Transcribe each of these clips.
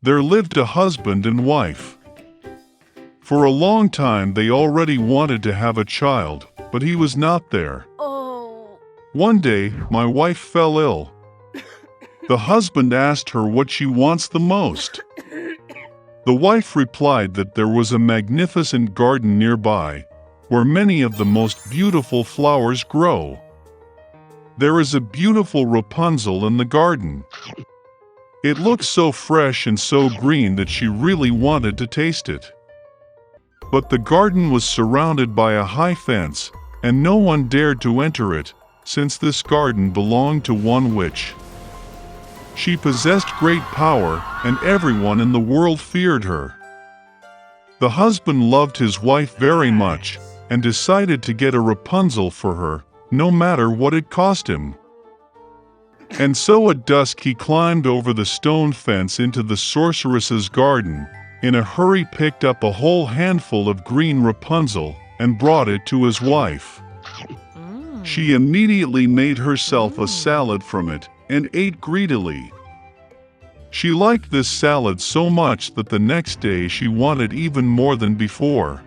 there lived a husband and wife. For a long time they already wanted to have a child, but he was not there. Oh. One day, my wife fell ill. The husband asked her what she wants the most. The wife replied that there was a magnificent garden nearby, where many of the most beautiful flowers grow. There is a beautiful Rapunzel in the garden. It looked so fresh and so green that she really wanted to taste it. But the garden was surrounded by a high fence, and no one dared to enter it, since this garden belonged to one witch. She possessed great power, and everyone in the world feared her. The husband loved his wife very much, and decided to get a Rapunzel for her, no matter what it cost him. And so at dusk he climbed over the stone fence into the sorceress's garden, in a hurry picked up a whole handful of green Rapunzel, and brought it to his wife. She immediately made herself a salad from it, and ate greedily. She liked this salad so much that the next day she wanted even more than before.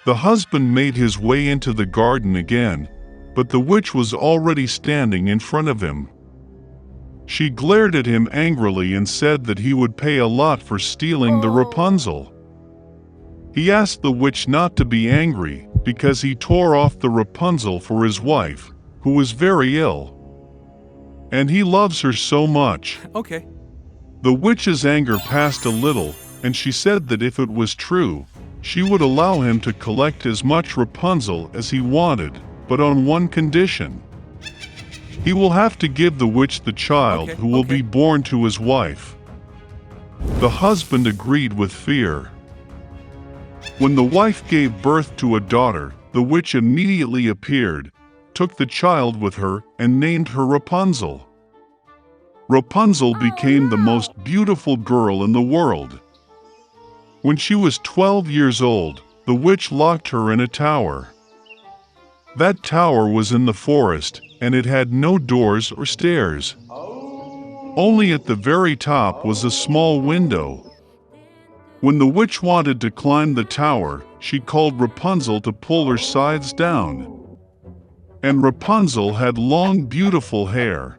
The husband made his way into the garden again, but the witch was already standing in front of him. She glared at him angrily and said that he would pay a lot for stealing the Rapunzel. He asked the witch not to be angry, because he tore off the Rapunzel for his wife, who was very ill. And he loves her so much. Okay. The witch's anger passed a little, and she said that if it was true, she would allow him to collect as much Rapunzel as he wanted, but on one condition. He will have to give the witch the child who will be born to his wife. The husband agreed with fear. When the wife gave birth to a daughter, the witch immediately appeared, took the child with her, and named her Rapunzel. Rapunzel became the most beautiful girl in the world. When she was 12 years old, the witch locked her in a tower. That tower was in the forest, and it had no doors or stairs. Only at the very top was a small window. When the witch wanted to climb the tower, she called Rapunzel to pull her sides down. And Rapunzel had long, beautiful hair.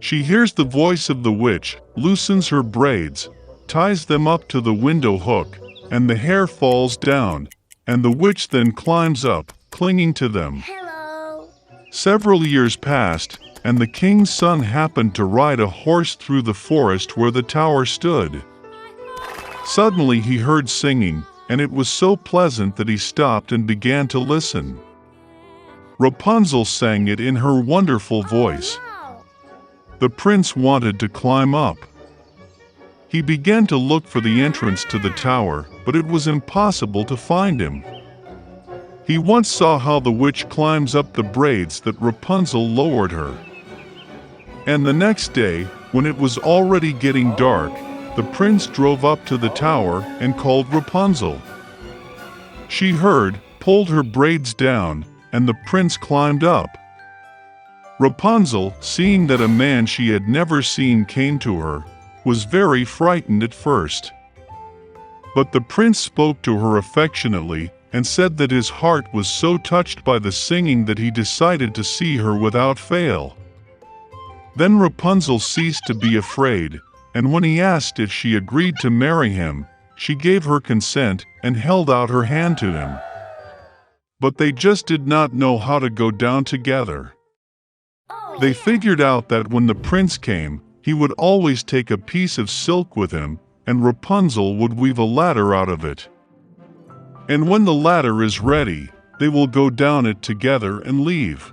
She hears the voice of the witch, loosens her braids, ties them up to the window hook, and the hair falls down, and the witch then climbs up, clinging to them. Hello. Several years passed, and the king's son happened to ride a horse through the forest where the tower stood. Suddenly he heard singing, and it was so pleasant that he stopped and began to listen. Rapunzel sang it in her wonderful voice. The prince wanted to climb up. He began to look for the entrance to the tower, but it was impossible to find him. He once saw how the witch climbs up the braids that Rapunzel lowered her. And the next day, when it was already getting dark, the prince drove up to the tower and called Rapunzel. She heard, pulled her braids down, and the prince climbed up. Rapunzel, seeing that a man she had never seen came to her, was very frightened at first. But the prince spoke to her affectionately and said that his heart was so touched by the singing that he decided to see her without fail. Then Rapunzel ceased to be afraid, and when he asked if she agreed to marry him, she gave her consent and held out her hand to him. But they just did not know how to go down together. They figured out that when the prince came, he would always take a piece of silk with him, and Rapunzel would weave a ladder out of it. And when the ladder is ready, they will go down it together and leave.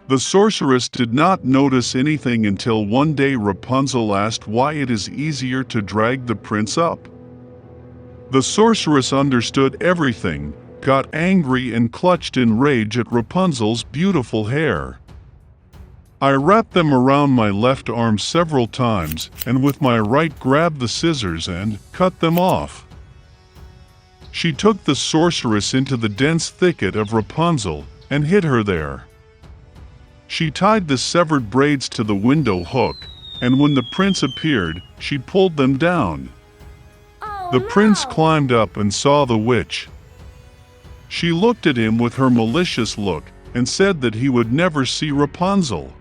The sorceress did not notice anything until one day Rapunzel asked why it is easier to drag the prince up. The sorceress understood everything, got angry and clutched in rage at Rapunzel's beautiful hair. I wrapped them around my left arm several times, and with my right grabbed the scissors and cut them off. She took the sorceress into the dense thicket of Rapunzel and hid her there. She tied the severed braids to the window hook, and when the prince appeared, she pulled them down. The prince climbed up and saw the witch. She looked at him with her malicious look and said that he would never see Rapunzel.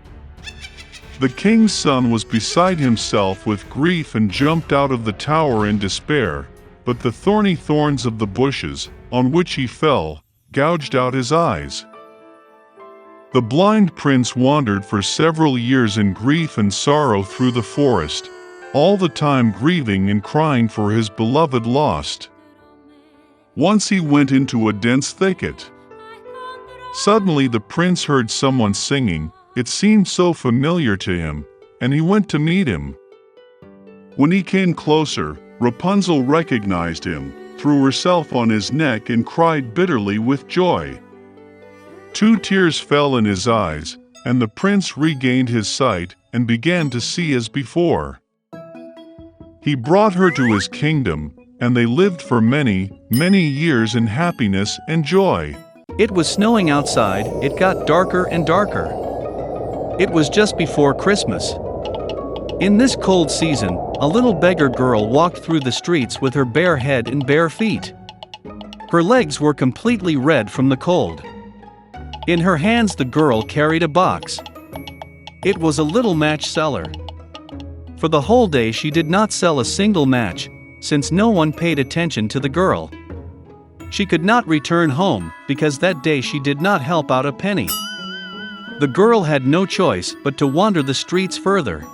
The king's son was beside himself with grief and jumped out of the tower in despair, but the thorny thorns of the bushes, on which he fell, gouged out his eyes. The blind prince wandered for several years in grief and sorrow through the forest, all the time grieving and crying for his beloved lost. Once he went into a dense thicket. Suddenly the prince heard someone singing. It seemed so familiar to him, and he went to meet him. When he came closer, Rapunzel recognized him, threw herself on his neck and cried bitterly with joy. 2 tears fell in his eyes, and the prince regained his sight and began to see as before. He brought her to his kingdom, and they lived for many, many years in happiness and joy. It was snowing outside. It got darker and darker. It was just before Christmas. In this cold season, a little beggar girl walked through the streets with her bare head and bare feet. Her legs were completely red from the cold. In her hands the girl carried a box. It was a little match seller. For the whole day she did not sell a single match, since no one paid attention to the girl. She could not return home, because that day she did not help out a penny. The girl had no choice but to wander the streets further.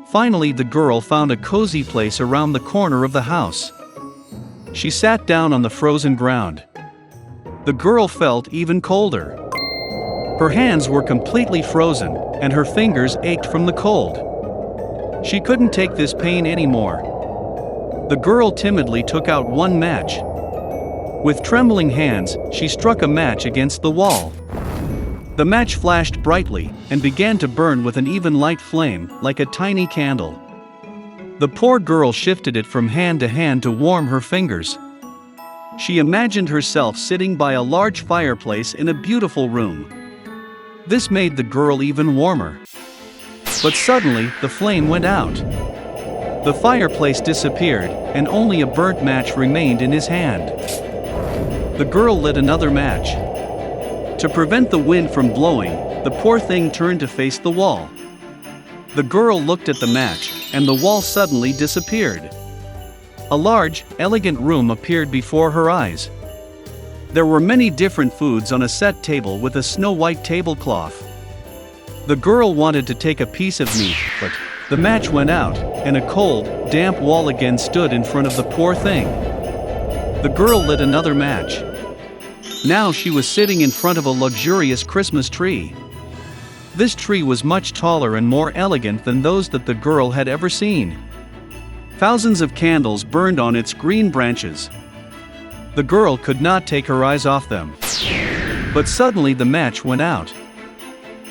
Finally the girl found a cozy place around the corner of the house. She sat down on the frozen ground. The girl felt even colder. Her hands were completely frozen, and her fingers ached from the cold. She couldn't take this pain anymore. The girl timidly took out one match. With trembling hands, she struck a match against the wall. The match flashed brightly and began to burn with an even light flame, like a tiny candle. The poor girl shifted it from hand to hand to warm her fingers. She imagined herself sitting by a large fireplace in a beautiful room. This made the girl even warmer. But suddenly, the flame went out. The fireplace disappeared, and only a burnt match remained in his hand. The girl lit another match. To prevent the wind from blowing, the poor thing turned to face the wall. The girl looked at the match, and the wall suddenly disappeared. A large, elegant room appeared before her eyes. There were many different foods on a set table with a snow-white tablecloth. The girl wanted to take a piece of meat, but the match went out, and a cold, damp wall again stood in front of the poor thing. The girl lit another match. Now she was sitting in front of a luxurious Christmas tree. This tree was much taller and more elegant than those that the girl had ever seen. Thousands of candles burned on its green branches. The girl could not take her eyes off them. But suddenly the match went out.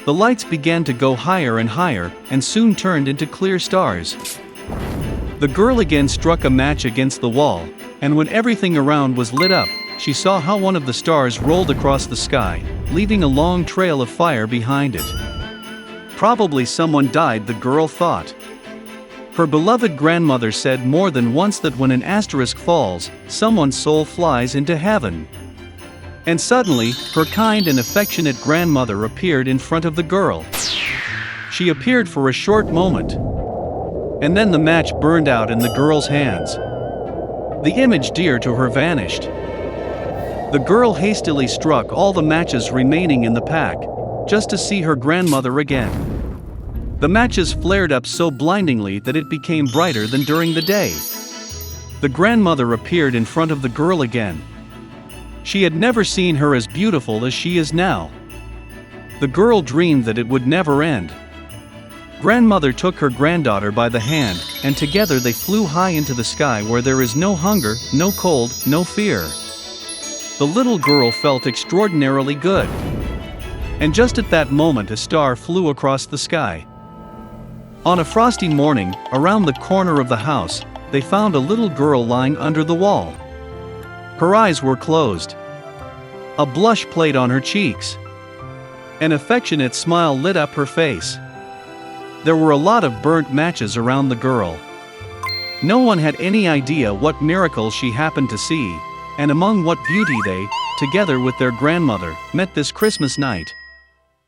The lights began to go higher and higher, and soon turned into clear stars. The girl again struck a match against the wall, and when everything around was lit up, she saw how one of the stars rolled across the sky, leaving a long trail of fire behind it. Probably someone died, the girl thought. Her beloved grandmother said more than once that when an asterisk falls, someone's soul flies into heaven. And suddenly, her kind and affectionate grandmother appeared in front of the girl. She appeared for a short moment. And then the match burned out in the girl's hands. The image dear to her vanished. The girl hastily struck all the matches remaining in the pack, just to see her grandmother again. The matches flared up so blindingly that it became brighter than during the day. The grandmother appeared in front of the girl again. She had never seen her as beautiful as she is now. The girl dreamed that it would never end. Grandmother took her granddaughter by the hand, and together they flew high into the sky where there is no hunger, no cold, no fear. The little girl felt extraordinarily good. And just at that moment a star flew across the sky. On a frosty morning, around the corner of the house, they found a little girl lying under the wall. Her eyes were closed. A blush played on her cheeks. An affectionate smile lit up her face. There were a lot of burnt matches around the girl. No one had any idea what miracle she happened to see, and among what beauty they, together with their grandmother, met this Christmas night.